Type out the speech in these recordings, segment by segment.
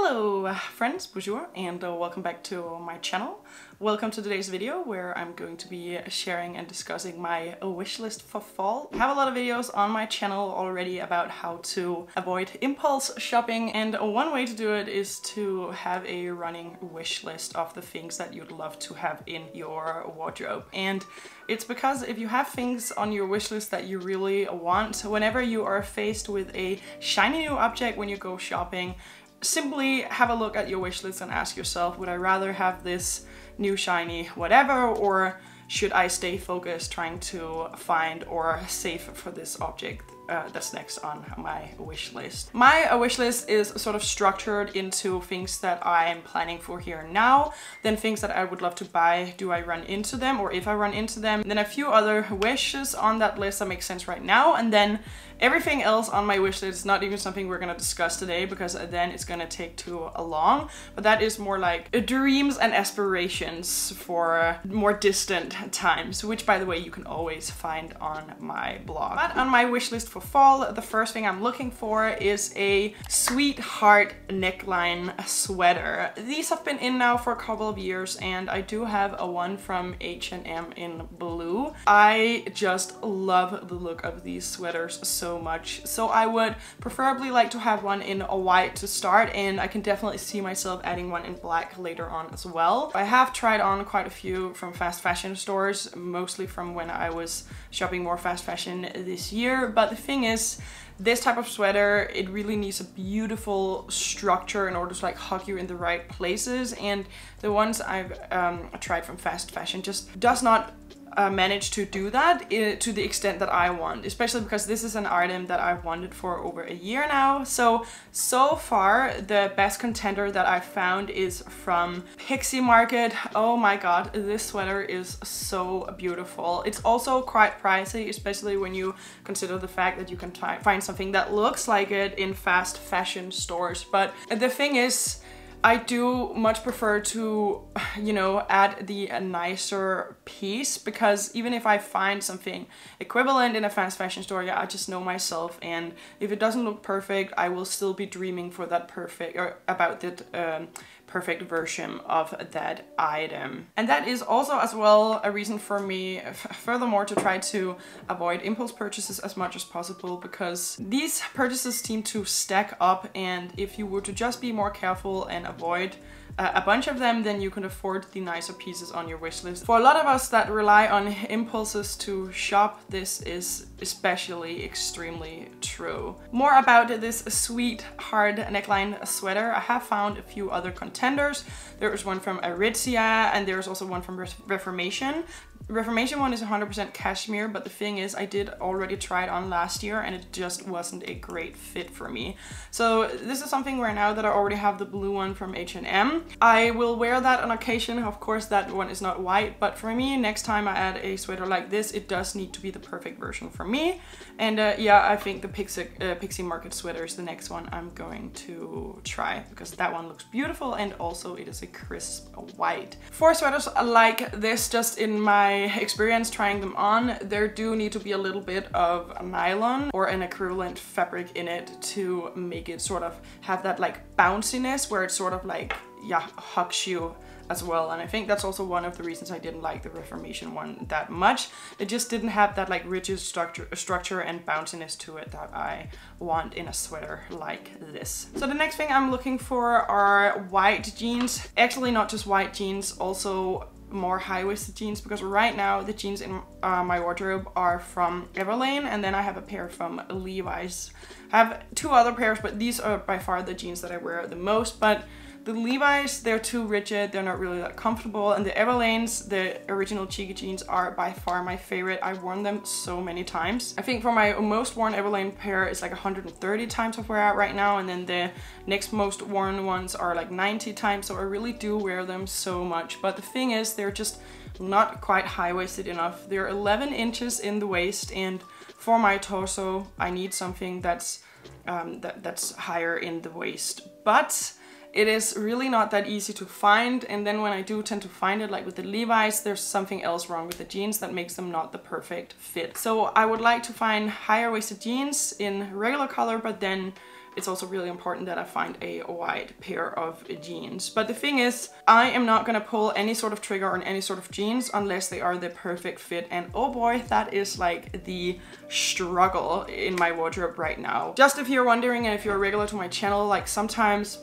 Hello friends, bonjour, and welcome back to my channel. Welcome to today's video where I'm going to be sharing and discussing my wish list for fall. I have a lot of videos on my channel already about how to avoid impulse shopping, and one way to do it is to have a running wish list of the things that you'd love to have in your wardrobe. And it's because if you have things on your wish list that you really want, whenever you are faced with a shiny new object when you go shopping, simply have a look at your wish list and ask yourself, would I rather have this new shiny whatever, or should I stay focused trying to find or save for this object that's next on my wish list. My wish list is sort of structured into things that I'm planning for here and now, then things that I would love to buy, do I run into them, or if I run into them, then a few other wishes on that list that make sense right now, and then everything else on my wish list is not even something we're gonna discuss today because then it's gonna take too long, but that is more like dreams and aspirations for more distant times, which by the way you can always find on my blog. But on my wish list for fall, the first thing I'm looking for is a sweetheart neckline sweater. These have been in now for a couple of years, and I do have a one from H&M in blue. I just love the look of these sweaters so much, so I would preferably like to have one in a white to start, and I can definitely see myself adding one in black later on as well. I have tried on quite a few from fast fashion stores, mostly from when I was shopping more fast fashion this year, but the thing is, this type of sweater, it really needs a beautiful structure in order to like hug you in the right places, and the ones I've tried from fast fashion just does not manage to do that to the extent that I want, especially because this is an item that I've wanted for over a year now. So far the best contender that I found is from Pixie Market. Oh my god, this sweater is so beautiful. It's also quite pricey, especially when you consider the fact that you can find something that looks like it in fast fashion stores. But the thing is, I do much prefer to, you know, add the nicer piece, because even if I find something equivalent in a fast fashion store, yeah, I just know myself, and if it doesn't look perfect, I will still be dreaming for that perfect, or about that perfect version of that item. And that is also as well a reason for me furthermore to try to avoid impulse purchases as much as possible, because these purchases seem to stack up, and if you were to just be more careful and avoid a bunch of them, then you can afford the nicer pieces on your wish list. For a lot of us that rely on impulses to shop, this is especially extremely true. More about this sweetheart neckline sweater, I have found a few other contenders. There is one from Aritzia, and there's also one from Reformation. Reformation one is 100% cashmere, but the thing is, I did already try it on last year and it just wasn't a great fit for me. So this is something where now that I already have the blue one from H&M, I will wear that on occasion. Of course, that one is not white, but for me, next time I add a sweater like this, it does need to be the perfect version for me. And yeah, I think the Pixie Market sweater is the next one I'm going to try, because that one looks beautiful and also it is a crisp white. For sweaters like this, just in my experience trying them on, there do need to be a little bit of nylon or an equivalent fabric in it to make it sort of have that like bounciness where it sort of like, yeah, hugs you as well. And I think that's also one of the reasons I didn't like the Reformation one that much. It just didn't have that like rigid structure and bounciness to it that I want in a sweater like this. So the next thing I'm looking for are white jeans. Actually, not just white jeans, also more high-waisted jeans, because right now the jeans in my wardrobe are from Everlane, and then I have a pair from Levi's. I have two other pairs, but these are by far the jeans that I wear the most. But the Levi's, they're too rigid, they're not really that comfortable, and the Everlanes, the original cheeky jeans, are by far my favorite. I've worn them so many times. I think for my most worn Everlane pair is like 130 times I've wear out right now, and then the next most worn ones are like 90 times, so I really do wear them so much. But the thing is, they're just not quite high-waisted enough. They're 11 inches in the waist, and for my torso, I need something that's higher in the waist. But it is really not that easy to find, and then when I do tend to find it, like with the Levi's, there's something else wrong with the jeans that makes them not the perfect fit. So I would like to find higher waisted jeans in regular color, but then it's also really important that I find a white pair of jeans. But the thing is, I am not gonna pull any sort of trigger on any sort of jeans unless they are the perfect fit. And oh boy, that is like the struggle in my wardrobe right now. Just if you're wondering, and if you're a regular to my channel, like sometimes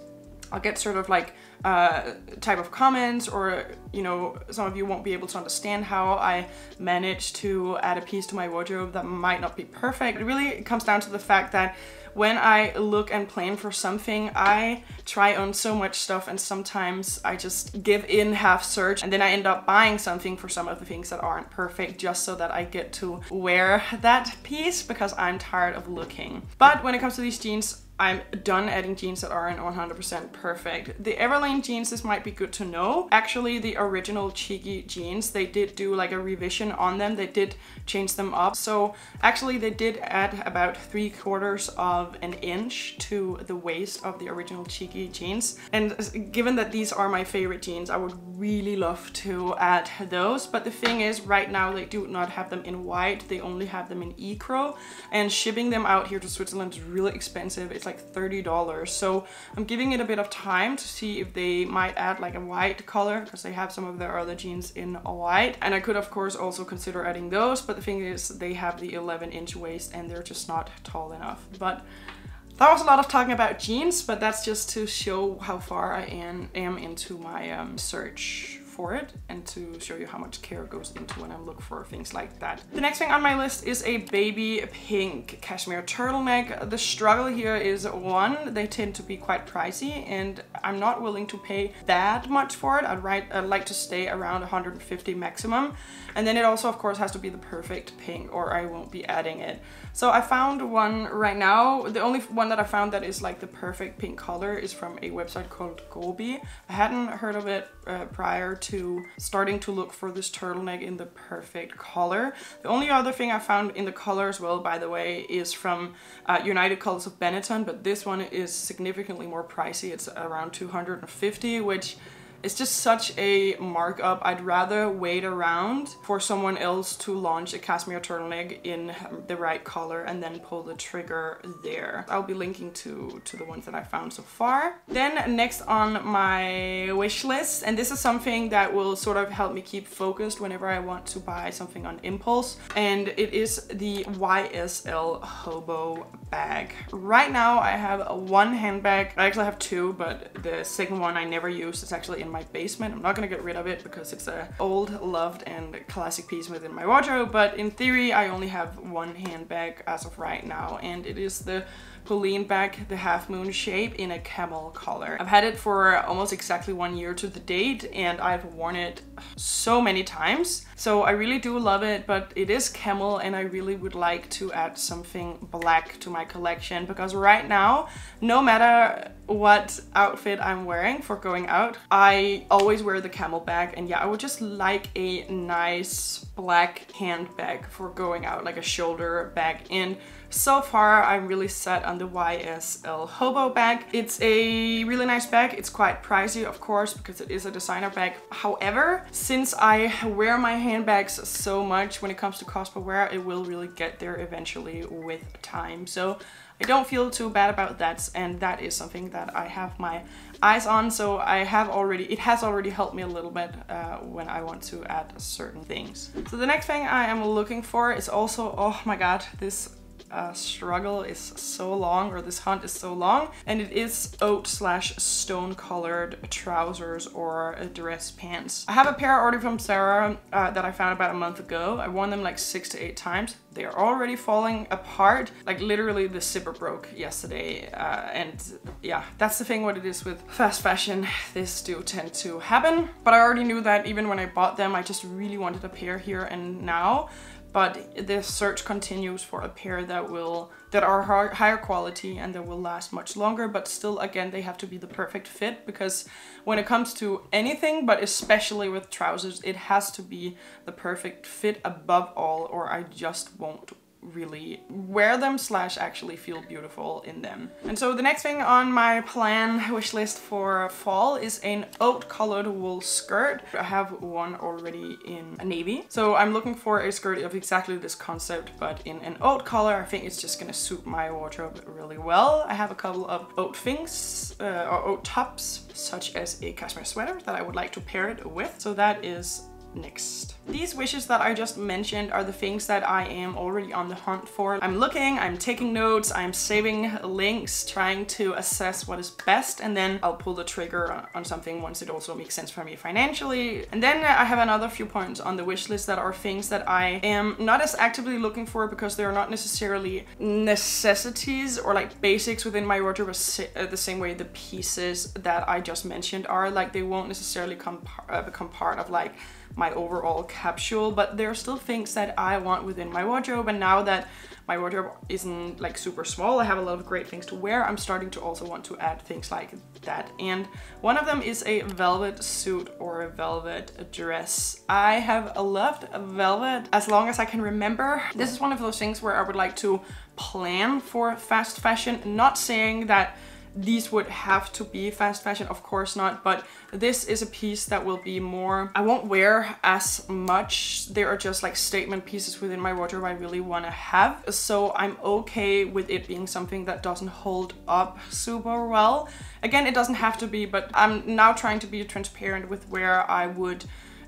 I'll get sort of like type of comments, or you know, some of you won't be able to understand how I manage to add a piece to my wardrobe that might not be perfect. It really comes down to the fact that when I look and plan for something, I try on so much stuff, and sometimes I just give in, half search, and then I end up buying something for some of the things that aren't perfect just so that I get to wear that piece because I'm tired of looking. But when it comes to these jeans, I'm done adding jeans that aren't 100% perfect. The Everlane jeans, this might be good to know. Actually, the original Cheeky jeans, they did do like a revision on them. They did change them up. So actually they did add about 3/4 of an inch to the waist of the original Cheeky jeans. And given that these are my favorite jeans, I would really love to add those. But the thing is, right now they do not have them in white. They only have them in Ecro. And shipping them out here to Switzerland is really expensive. It's like $30. So I'm giving it a bit of time to see if they might add like a white color, because they have some of their other jeans in a white. And I could of course also consider adding those, but the thing is they have the 11-inch waist and they're just not tall enough. But that was a lot of talking about jeans, but that's just to show how far I am into my search for it, and to show you how much care goes into when I look for things like that. The next thing on my list is a baby pink cashmere turtleneck. The struggle here is, one, they tend to be quite pricey and I'm not willing to pay that much for it. I'd like to stay around 150 maximum. And then it also of course has to be the perfect pink or I won't be adding it. So I found one right now. The only one that I found that is like the perfect pink color is from a website called Gobi. I hadn't heard of it prior to starting to look for this turtleneck in the perfect color. The only other thing I found in the color as well, by the way, is from United Colors of Benetton, but this one is significantly more pricey. It's around 250, which it's just such a markup. I'd rather wait around for someone else to launch a cashmere turtleneck in the right color and then pull the trigger there. I'll be linking to the ones that I found so far. Then next on my wish list, and this is something that will sort of help me keep focused whenever I want to buy something on impulse, and it is the YSL hobo bag. Right now I have one handbag. I actually have two, but the second one I never use. It's actually in my basement. I'm not gonna get rid of it because it's a old, loved and classic piece within my wardrobe, but in theory I only have one handbag as of right now, and it is the Pauline bag, the half moon shape, in a camel color. I've had it for almost exactly 1 year to the date and I've worn it so many times. So I really do love it, but it is camel and I really would like to add something black to my collection, because right now, no matter what outfit I'm wearing for going out, I always wear the camel bag. And yeah, I would just like a nice black handbag for going out, like a shoulder bag. And so far I'm really set on the YSL hobo bag. It's a really nice bag. It's quite pricey, of course, because it is a designer bag. However, since I wear my handbags so much when it comes to cost per wear, it will really get there eventually with time. So I don't feel too bad about that, and that is something that I have my eyes on. So it has already helped me a little bit when I want to add certain things. So the next thing I am looking for is also, oh my god, this struggle is so long, or this hunt is so long, and it is oat/stone colored trousers or dress pants. I have a pair already from Zara that I found about a month ago. I worn them like 6 to 8 times. They are already falling apart. Like literally the zipper broke yesterday, and yeah, that's the thing what it is with fast fashion. This do tend to happen, but I already knew that even when I bought them. I just really wanted a pair here and now. But the search continues for a pair that are higher quality and that will last much longer, but still, again, they have to be the perfect fit, because when it comes to anything, but especially with trousers, it has to be the perfect fit above all, or I just won't really wear them slash actually feel beautiful in them. And so the next thing on my plan wish list for fall is an oat colored wool skirt. I have one already in navy, so I'm looking for a skirt of exactly this concept but in an oat color. I think it's just gonna suit my wardrobe really well. I have a couple of oat things or oat tops, such as a cashmere sweater that I would like to pair it with, so that is next. These wishes that I just mentioned are the things that I am already on the hunt for. I'm looking, I'm taking notes, I'm saving links, trying to assess what is best, and then I'll pull the trigger on something once it also makes sense for me financially. And then I have another few points on the wish list that are things that I am not as actively looking for because they're not necessarily necessities or like basics within my wardrobe the same way the pieces that I just mentioned are. Like, they won't necessarily become part of like my overall capsule, but there are still things that I want within my wardrobe. And now that my wardrobe isn't like super small, I have a lot of great things to wear, I'm starting to also want to add things like that. And one of them is a velvet suit or a velvet dress. I have loved velvet as long as I can remember. This is one of those things where I would like to plan for fast fashion, not saying that these would have to be fast fashion, of course not, but this is a piece that will be more, I won't wear as much. There are just like statement pieces within my wardrobe I really want to have, so I'm okay with it being something that doesn't hold up super well. Again, it doesn't have to be, but I'm now trying to be transparent with where I would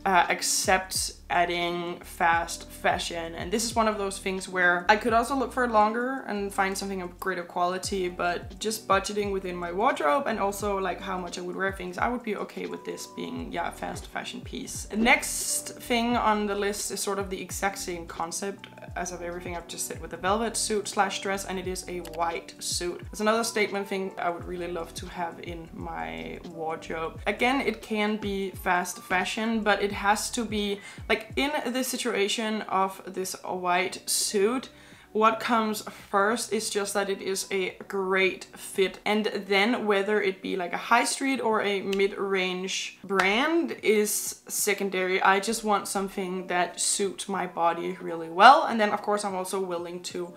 accept adding fast fashion, and this is one of those things where I could also look for longer and find something of greater quality, but just budgeting within my wardrobe and also like how much I would wear things, I would be okay with this being, yeah, a fast fashion piece. The next thing on the list is sort of the exact same concept as of everything I've just said with the velvet suit slash dress, and it is a white suit. It's another statement thing I would really love to have in my wardrobe. Again, it can be fast fashion, but it has to be like in this situation of this white suit. What comes first is just that it is a great fit, and then whether it be like a high street or a mid-range brand is secondary. I just want something that suits my body really well, and then of course I'm also willing to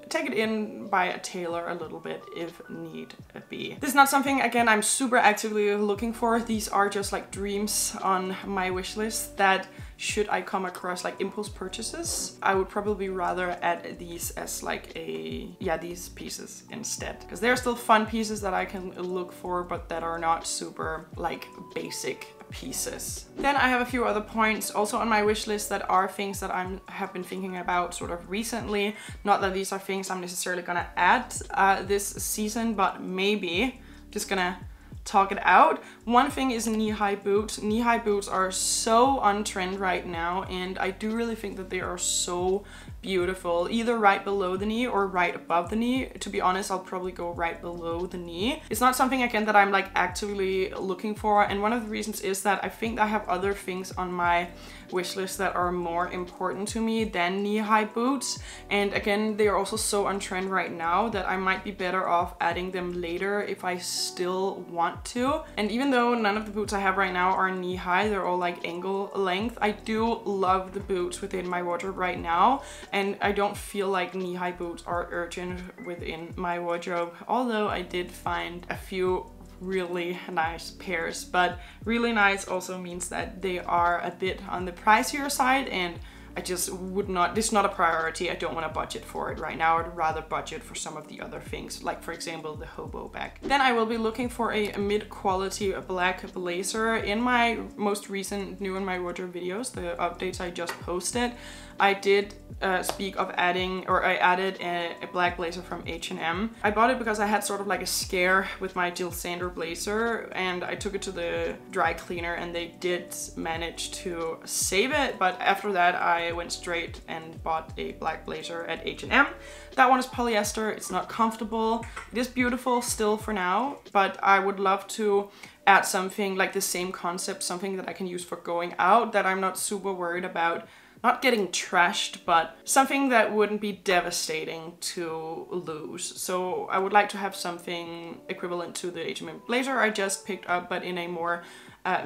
take it in by a tailor a little bit if need be. This is not something, again, I'm super actively looking for. These are just like dreams on my wish list that should I come across like impulse purchases, I would probably rather add these as like these pieces instead, because they're still fun pieces that I can look for, but that are not super like basic pieces. Then I have a few other points also on my wish list that are things that I have been thinking about sort of recently. Not that these are things I'm necessarily gonna add this season, but maybe. Just gonna talk it out. One thing is knee-high boots. Knee-high boots are so on trend right now, and I do really think that they are so beautiful, either right below the knee or right above the knee. To be honest, I'll probably go right below the knee. It's not something, again, that I'm like actively looking for, and one of the reasons is that I think I have other things on my wish list that are more important to me than knee-high boots, and again, they are also so on trend right now that I might be better off adding them later if I still want to. And even though none of the boots I have right now are knee-high, they're all like ankle length, I do love the boots within my wardrobe right now, and I don't feel like knee-high boots are urgent within my wardrobe, although I did find a few really nice pairs. But really nice also means that they are a bit on the pricier side, and I just would not, this is not a priority. I don't want to budget for it right now. I'd rather budget for some of the other things, like for example the hobo bag. Then I will be looking for a mid-quality black blazer. In my most recent new in my wardrobe videos, the updates I just posted, I did speak of adding, or I added a black blazer from H&M. I bought it because I had sort of like a scare with my Jill Sander blazer, and I took it to the dry cleaner and they did manage to save it, but after that I went straight and bought a black blazer at H&M. That one is polyester, it's not comfortable. It is beautiful still for now, but I would love to add something like the same concept, something that I can use for going out, that I'm not super worried about not getting trashed, but something that wouldn't be devastating to lose. So I would like to have something equivalent to the H&M blazer I just picked up, but in a more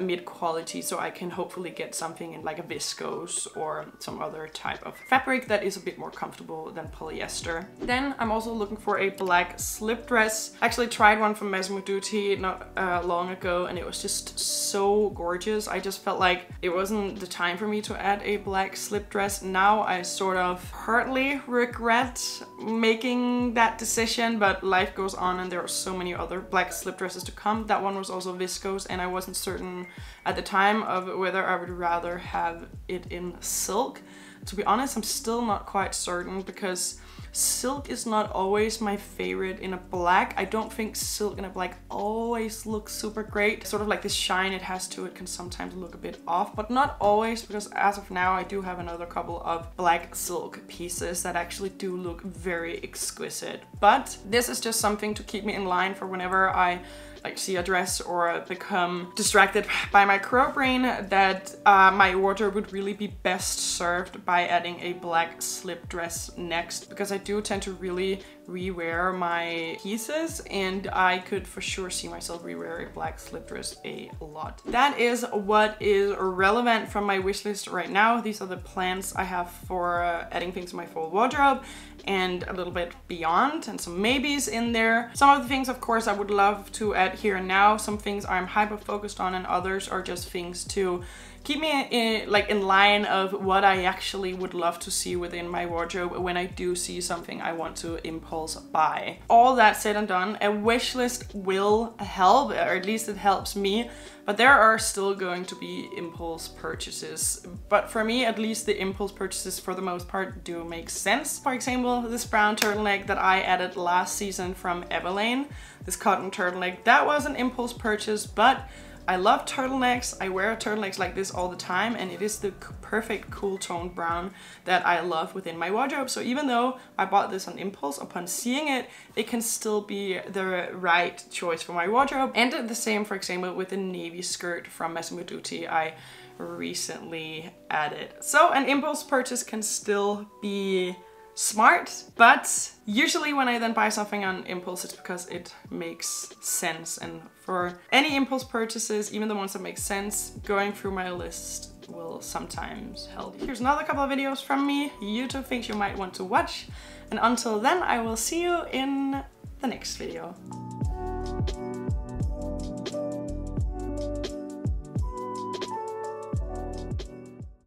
mid-quality, so I can hopefully get something in like a viscose or some other type of fabric that is a bit more comfortable than polyester. Then I'm also looking for a black slip dress. I actually tried one from Massimo Dutti not long ago, and it was just so gorgeous. I just felt like it wasn't the time for me to add a black slip dress. Now I sort of partly regret making that decision, but life goes on and there are so many other black slip dresses to come. That one was also viscose, and I wasn't certain at the time of whether I would rather have it in silk. To be honest, I'm still not quite certain, because silk is not always my favorite in a black. I don't think silk in a black always looks super great. Sort of like this shine it has to it can sometimes look a bit off, but not always, because as of now I do have another couple of black silk pieces that actually do look very exquisite. But this is just something to keep me in line for whenever I like see a dress or become distracted by my crow brain, that my wardrobe would really be best served by adding a black slip dress next, because I do tend to really rewear my pieces, and I could for sure see myself rewear a black slip dress a lot. That is what is relevant from my wish list right now. These are the plans I have for adding things to my full wardrobe and a little bit beyond, and some maybes in there. Some of the things, of course, I would love to add here and now. Some things I'm hyper focused on, and others are just things to keep me in line of what I actually would love to see within my wardrobe when I do see something I want to impulse buy. All that said and done, a wish list will help, or at least it helps me, but there are still going to be impulse purchases. But for me, at least, the impulse purchases for the most part do make sense. For example, this brown turtleneck that I added last season from Everlane, this cotton turtleneck, that was an impulse purchase, but I love turtlenecks. I wear turtlenecks like this all the time, and it is the perfect cool toned brown that I love within my wardrobe. So even though I bought this on impulse, upon seeing it, it can still be the right choice for my wardrobe. And the same, for example, with the navy skirt from Massimo Dutti I recently added. So an impulse purchase can still be smart, but usually when I then buy something on impulse, it's because it makes sense. And for any impulse purchases, even the ones that make sense, going through my list will sometimes help. Here's another couple of videos from me, YouTube things you might want to watch. And until then, I will see you in the next video.